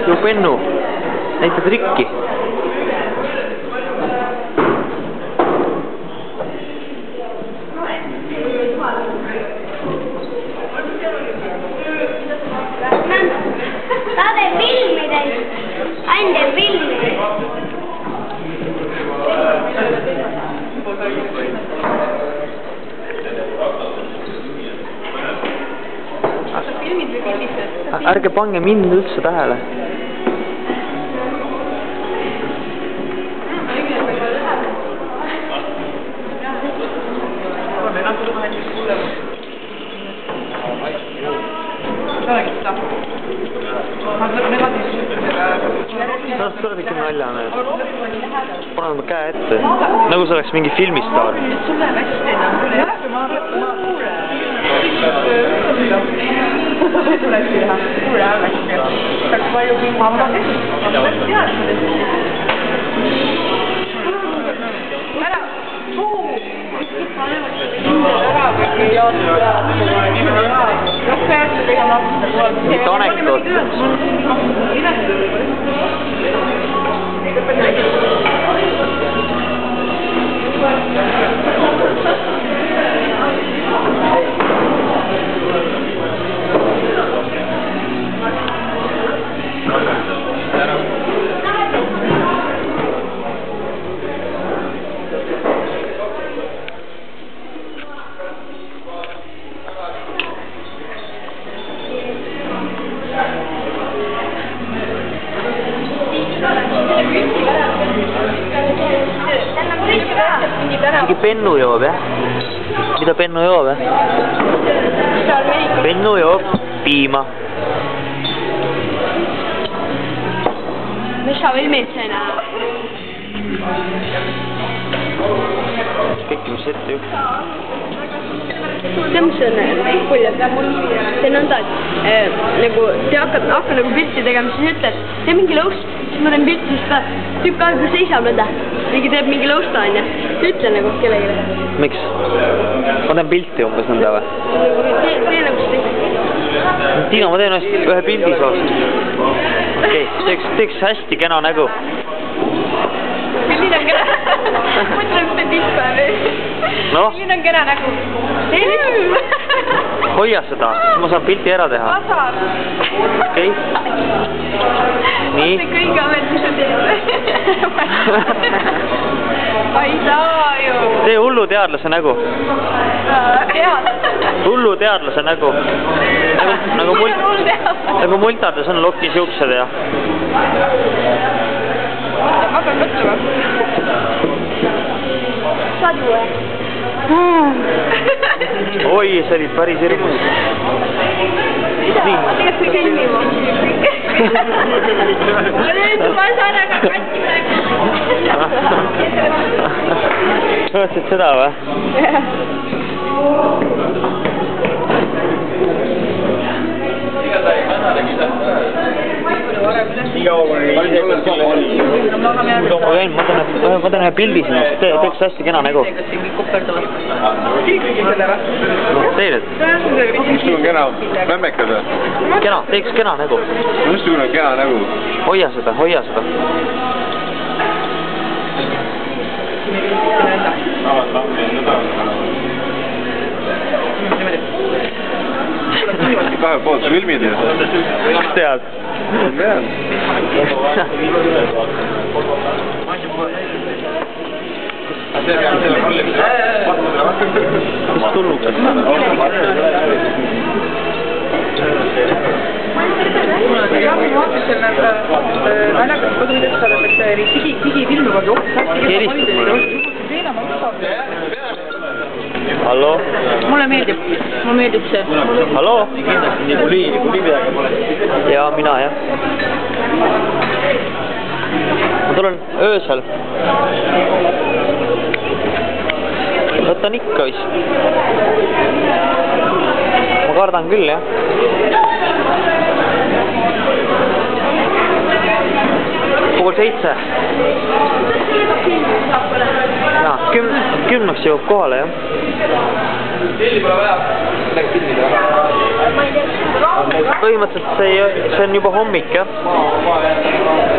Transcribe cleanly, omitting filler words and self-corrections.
ju pennu. Näita trikki. Ta teeb filmi teist. Ain teeb filmi. Ärge pange mind üldse tähele. See oleks ikka naljane. Paneme käe ette. Nagu see oleks mingi filmistaar. Sul läheb hästi enam. See tulebki teha. Suure hästi. Saaks palju pingi. Ma tead, ära. Mitte anekdoot. Isegi pennu joob, jah? Mida pennu joob, jah? Pennu joob piima. Mis sa veel meid see näha? Kõiki mis ette juht. See mis on puljad? See on nõnda, et nagu te hakkad nagu pilti tegema, siis ütled, tee mingi lõust, siis ma teen pilti, siis ta tükk aega seisab nõnda. Mingi teeb mingi lõusta, on ja? Ütle nagu kellegi. Miks? Ma teen pilti umbes nõnda või? Tee nagu see. Tiina, ma teen ühe pildi soost. Okei, teeks hästi kena nägu. Milline on kena? Mõtleme seda tipppäev. Milline on kena nägu? Hoia seda, siis ma saan pilti ära teha. Ma saan. Okei. Nii. See kõige amet, mis sa teed. Ma ei saa ju. Tee hullu teadlase nägu. Hullu teadlase nägu. Nagu multades on lokis juuksed ja. Ma pean mõtlema. Saad ju või? Oi, see oli päris hirmus. Nii. Ma tegelikult see filmima. Ma saan aga katsi nägu. Mõtlesid seda või? Ma teen ühe pildi sinust, teeks hästi kena nägu. Tee nüüd. Missugune kena, lämmekad või? Kena, teeks kena nägu. Missugune kena nägu? Hoia seda, hoia seda. Kahe poolt filmid ju. Kas tead? Tead. Mis tulnukas? naljakas koduvidest saadakse digifilmi kogu Keristud mulle. Hallo? Mulle meeldib see. Hallo? Kuli midagi pole. Jaa, mina jah. Ma tulen öösel. Võtan ikka vist. Ma kardan küll, jah. Pool 7. Jaa, 10 jõuab kohale, jah. Telli pole vaja. Läks filmida. ma ei tea. põhimõtteliselt see on juba hommik, jah?